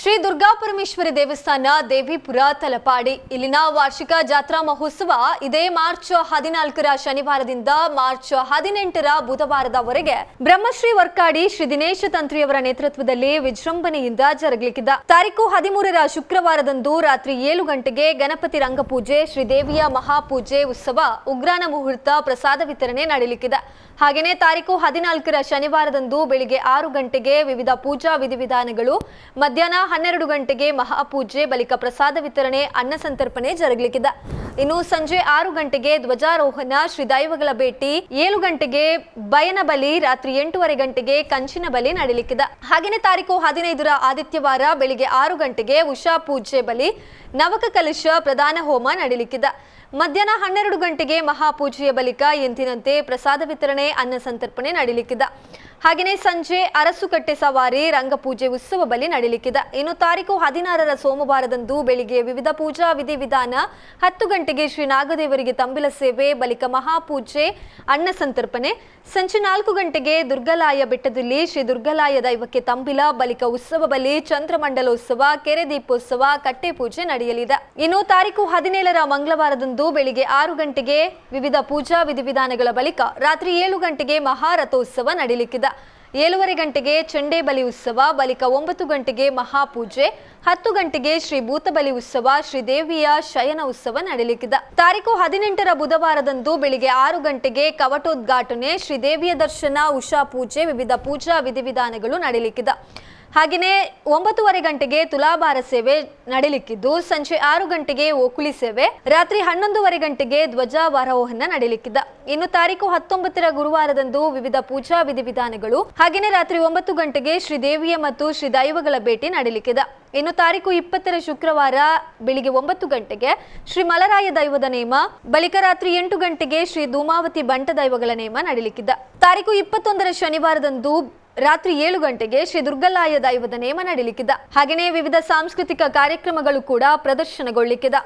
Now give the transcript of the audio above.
ಶ್ರೀ ದುರ್ಗಾಪರಮೇಶ್ವರಿ ದೇವಸ್ಥಾನ ದೇವಿಪುರ ತಲಪಾಡಿ ಇಲ್ಲಿನ ವಾರ್ಷಿಕ ಜಾತ್ರಾ ಮಹೋತ್ಸವ ಇದೇ ಮಾರ್ಚ್ 14ರ ಶನಿವಾರದಿಂದ ಮಾರ್ಚ್ 18ರ ಬುಧವಾರದವರೆಗೆ ಬ್ರಹ್ಮಶ್ರೀ ವರ್ಕಾಡಿ ಶ್ರೀ ದಿನೇಶ ತಂತ್ರಿಯವರ ನೇತೃತ್ವದಲ್ಲಿ ವಿಜೃಂಭಣೆಯಿಂದ ಜರುಗಲಿಕ್ಕಿದೆ. ತಾರೀಕು 13ರ ಶುಕ್ರವಾರದಂದು ರಾತ್ರಿ 7 ಗಂಟೆಗೆ ಗಣಪತಿ ರಂಗಪೂಜೆ, ಶ್ರೀದೇವಿಯ ಮಹಾಪೂಜೆ ಉತ್ಸವ, ಉಗ್ರಾಣ ಮುಹೂರ್ತ, ಪ್ರಸಾದ ವಿತರಣೆ ನಡೆಯಲಿಕ್ಕಿದೆ. ಹಾಗೆಯೇ ತಾರೀಕು 14ರ ಶನಿವಾರದಂದು ಬೆಳಿಗ್ಗೆ 6 ಗಂಟೆಗೆ ವಿವಿಧ ಪೂಜಾ ವಿಧಿವಿಧಾನಗಳು, ಮಧ್ಯಾಹ್ನ 12 ಗಂಟೆಗೆ ಮಹಾಪೂಜೆ, ಬಳಿಕ ಪ್ರಸಾದ ವಿತರಣೆ, ಅನ್ನ ಸಂತರ್ಪಣೆ ಜರುಗಲಿಕ್ಕಿದೆ. ಇನ್ನು ಸಂಜೆ 6 ಗಂಟೆಗೆ ಧ್ವಜಾರೋಹಣ, ಶ್ರೀ ದೈವಗಳ ಭೇಟಿ, 7 ಗಂಟೆಗೆ ಬಯನ ಬಲಿ, ರಾತ್ರಿ 8:30 ಗಂಟೆಗೆ ಕಂಚಿನ ಬಲಿ ನಡೆಯಲಿಕ್ಕಿದೆ. ಹಾಗೆಯೇ ತಾರೀಕು 15ರ ಆದಿತ್ಯವಾರ ಬೆಳಿಗ್ಗೆ 6 ಗಂಟೆಗೆ ಉಷಾ ಪೂಜೆ ಬಲಿ, ನವಕ ಕಲಶ ಪ್ರಧಾನ ಹೋಮ ನಡೆಯಲಿಕ್ಕಿದೆ. ಮಧ್ಯಾಹ್ನ 12 ಗಂಟೆಗೆ ಮಹಾಪೂಜೆಯ ಬಳಿಕ ಎಂದಿನಂತೆ ಪ್ರಸಾದ ವಿತರಣೆ, ಅನ್ನ ಸಂತರ್ಪಣೆ ನಡೆಯಲಿಕ್ಕಿದೆ. ಹಾಗೆಯೇ ಸಂಜೆ ಅರಸುಕಟ್ಟೆ ಸವಾರಿ, ರಂಗಪೂಜೆ ಉತ್ಸವ ಬಲಿ ನಡೆಯಲಿಕ್ಕಿದೆ. ಇನ್ನು ತಾರೀಕು 16ರ ಸೋಮವಾರದಂದು ಬೆಳಿಗ್ಗೆ ವಿವಿಧ ಪೂಜಾ ವಿಧಿವಿಧಾನ, 10 ಗಂಟೆಗೆ ಶ್ರೀ ನಾಗದೇವರಿಗೆ ತಂಬಿಲ ಸೇವೆ, ಬಳಿಕ ಮಹಾಪೂಜೆ, ಅನ್ನ ಸಂತರ್ಪಣೆ, ಸಂಜೆ 4 ಗಂಟೆಗೆ ದುರ್ಗಲಾಯ ಬೆಟ್ಟದಲ್ಲಿ ಶ್ರೀ ದುರ್ಗಲಾಯ ದೈವಕ್ಕೆ ತಂಬಿಲ, ಬಳಿಕ ಉತ್ಸವ ಬಲಿ, ಚಂದ್ರಮಂಡಲೋತ್ಸವ, ಕೆರೆ ದೀಪೋತ್ಸವ, ಕಟ್ಟೆ ಪೂಜೆ ನಡೆಯಲಿದೆ. ಇನ್ನು ತಾರೀಕು 17ರ ಮಂಗಳವಾರದಂದು ಬೆಳಿಗ್ಗೆ 6 ಗಂಟೆಗೆ ವಿವಿಧ ಪೂಜಾ ವಿಧಿವಿಧಾನಗಳ ಬಳಿಕ ರಾತ್ರಿ 7 ಗಂಟೆಗೆ ಮಹಾರಥೋತ್ಸವ ನಡೆಯಲಿಕ್ಕಿದೆ. 7:30 ಗಂಟೆಗೆ ಚಂಡೆ ಬಲಿ ಉತ್ಸವ, ಬಳಿಕ 9 ಗಂಟೆಗೆ ಮಹಾಪೂಜೆ, 10 ಗಂಟೆಗೆ ಶ್ರೀ ಭೂತಬಲಿ ಉತ್ಸವ, ಶ್ರೀದೇವಿಯ ಶಯನ ಉತ್ಸವ ನಡೆಯಲಿಕ್ಕಿದೆ. ತಾರೀಕು 18ರ ಬುಧವಾರದಂದು ಬೆಳಿಗ್ಗೆ 6 ಗಂಟೆಗೆ ಕವಟೋದ್ಘಾಟನೆ, ಶ್ರೀದೇವಿಯ ದರ್ಶನ, ಉಷಾ ಪೂಜೆ, ವಿವಿಧ ಪೂಜಾ ವಿಧಿವಿಧಾನಗಳು ನಡೆಯಲಿಕ್ಕಿದೆ. ಹಾಗೆಯೇ 9:30 ಗಂಟೆಗೆ ತುಲಾಭಾರ ಸೇವೆ ನಡೆಯಲಿಕ್ಕಿದ್ದು, ಸಂಜೆ 6 ಗಂಟೆಗೆ ಓಕುಳಿ ಸೇವೆ, ರಾತ್ರಿ 11:30 ಗಂಟೆಗೆ ಧ್ವಜಾರೋಹಣ ನಡೆಯಲಿಕ್ಕಿದೆ. ಇನ್ನು ತಾರೀಕು 19ರ ಗುರುವಾರದಂದು ವಿವಿಧ ಪೂಜಾ ವಿಧಿವಿಧಾನಗಳು, ಹಾಗೆಯೇ ರಾತ್ರಿ 9 ಗಂಟೆಗೆ ಶ್ರೀದೇವಿಯ ಮತ್ತು ಶ್ರೀ ದೈವಗಳ ಭೇಟಿ ನಡೆಯಲಿಕ್ಕಿದೆ. ಇನ್ನು ತಾರೀಕು 20ರ ಶುಕ್ರವಾರ ಬೆಳಿಗ್ಗೆ 9 ಗಂಟೆಗೆ ಶ್ರೀ ಮಲರಾಯ ದೈವದ ನೇಮ, ಬಳಿಕ ರಾತ್ರಿ 8 ಗಂಟೆಗೆ ಶ್ರೀ ಧೂಮಾವತಿ ಬಂಟ ದೈವಗಳ ನೇಮ ನಡೆಯಲಿಕ್ಕಿದೆ. ತಾರೀಕು 21ರ ಶನಿವಾರದಂದು ರಾತ್ರಿ 7 ಗಂಟೆಗೆ ಶ್ರೀ ದುರ್ಗಲಾಯ ದೈವದ ನೇಮ ನಡೆಯಲಿಕ್ಕಿದೆ. ಹಾಗೆಯೇ ವಿವಿಧ ಸಾಂಸ್ಕೃತಿಕ ಕಾರ್ಯಕ್ರಮಗಳು ಕೂಡ ಪ್ರದರ್ಶನಗೊಳ್ಳಲಿಕ್ಕಿದೆ.